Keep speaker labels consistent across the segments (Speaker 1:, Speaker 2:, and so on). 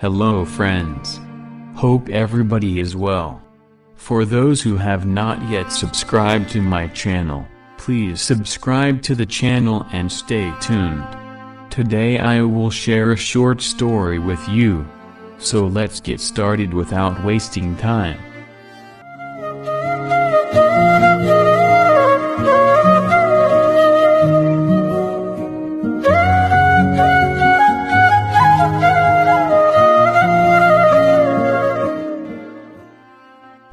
Speaker 1: Hello friends. Hope everybody is well. For those who have not yet subscribed to my channel, please subscribe to the channel and stay tuned. Today I will share a short story with you. So let's get started without wasting time.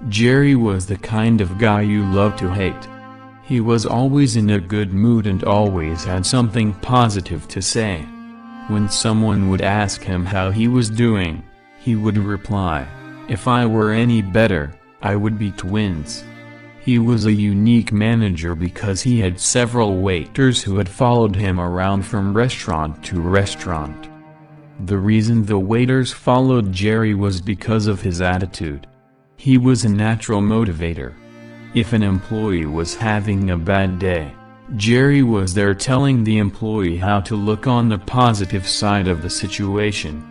Speaker 1: Jerry was the kind of guy you love to hate. He was always in a good mood and always had something positive to say. When someone would ask him how he was doing, he would reply, "If I were any better, I would be twins." He was a unique manager because he had several waiters who had followed him around from restaurant to restaurant. The reason the waiters followed Jerry was because of his attitude. He was a natural motivator. If an employee was having a bad day, Jerry was there telling the employee how to look on the positive side of the situation.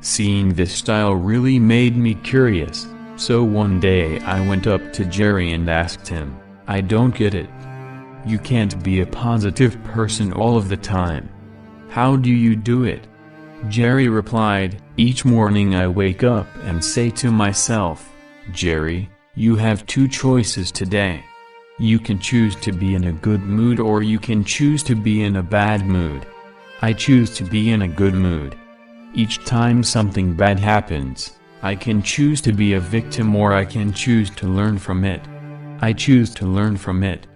Speaker 1: Seeing this style really made me curious, so one day I went up to Jerry and asked him, "I don't get it. You can't be a positive person all of the time. How do you do it?" Jerry replied, "Each morning I wake up and say to myself, Jerry, you have two choices today. You can choose to be in a good mood or you can choose to be in a bad mood. I choose to be in a good mood. Each time something bad happens, I can choose to be a victim or I can choose to learn from it. I choose to learn from it.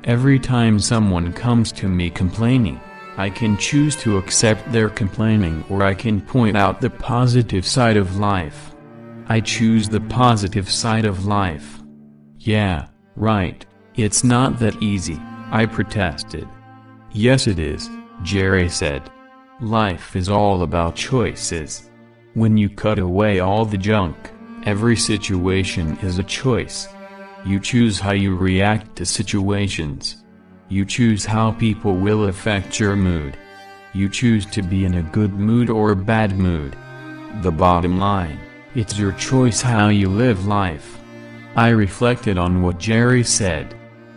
Speaker 1: Every time someone comes to me complaining, I can choose to accept their complaining or I can point out the positive side of life. I choose the positive side of life." "Yeah, right, it's not that easy," I protested. "Yes it is," Jerry said. "Life is all about choices. When you cut away all the junk, every situation is a choice. You choose how you react to situations. You choose how people will affect your mood. You choose to be in a good mood or a bad mood. The bottom line, it's your choice how you live life." I reflected on what Jerry said.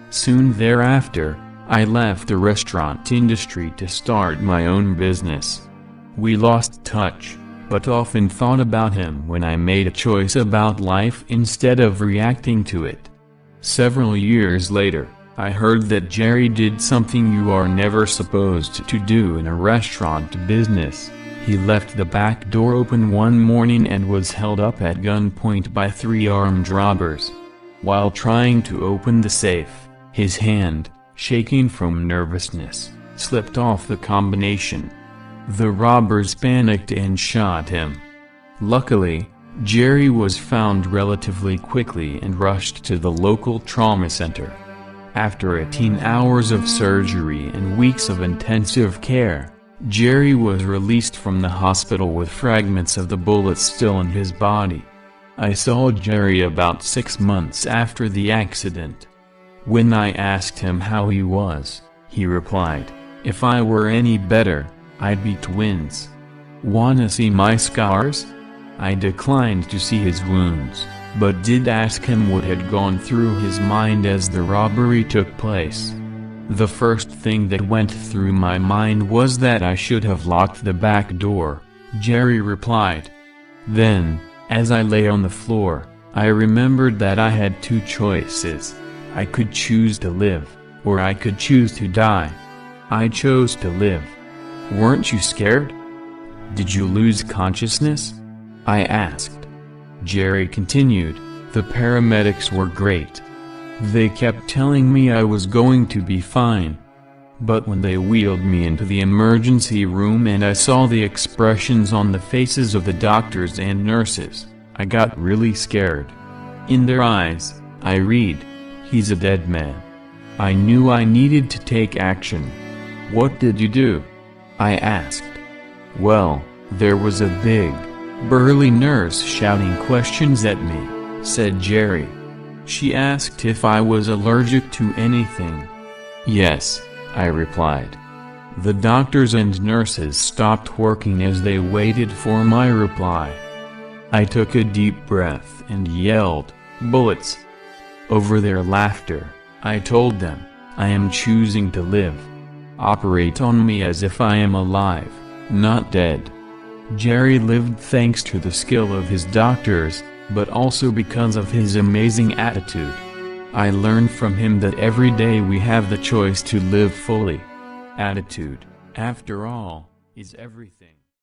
Speaker 1: Soon thereafter, I left the restaurant industry to start my own business. We lost touch, but often thought about him when I made a choice about life instead of reacting to it. Several years later, I heard that Jerry did something you are never supposed to do in a restaurant business. He left the back door open one morning and was held up at gunpoint by 3 armed robbers. While trying to open the safe, his hand, shaking from nervousness, slipped off the combination. The robbers panicked and shot him. Luckily, Jerry was found relatively quickly and rushed to the local trauma center. After 18 hours of surgery and weeks of intensive care, Jerry was released from the hospital with fragments of the bullets still in his body. I saw Jerry about 6 months after the accident. When I asked him how he was, he replied, "If I were any better, I'd be twins." "Wanna see my scars?" I declined to see his wounds, but did ask him what had gone through his mind as the robbery took place. The first thing that went through my mind was that I should have locked the back door, Jerry replied. Then, as I lay on the floor, I remembered that I had two choices. I could choose to live, or I could choose to die. I chose to live. "Weren't you scared? Did you lose consciousness?" I asked. Jerry continued, "The paramedics were great. They kept telling me I was going to be fine. But when they wheeled me into the emergency room and I saw the expressions on the faces of the doctors and nurses, I got really scared. In their eyes, I read, 'He's a dead man.' I knew I needed to take action." "What did you do?" I asked. "Well, there was a big, burly nurse shouting questions at me," said Jerry. "She asked if I was allergic to anything." "Yes," I replied. The doctors and nurses stopped working as they waited for my reply. I took a deep breath and yelled, "Bullets!" Over their laughter, I told them, "I am choosing to live. Operate on me as if I am alive, not dead." Jerry lived thanks to the skill of his doctors, but also because of his amazing attitude. I learned from him that every day we have the choice to live fully. Attitude, after all, is everything.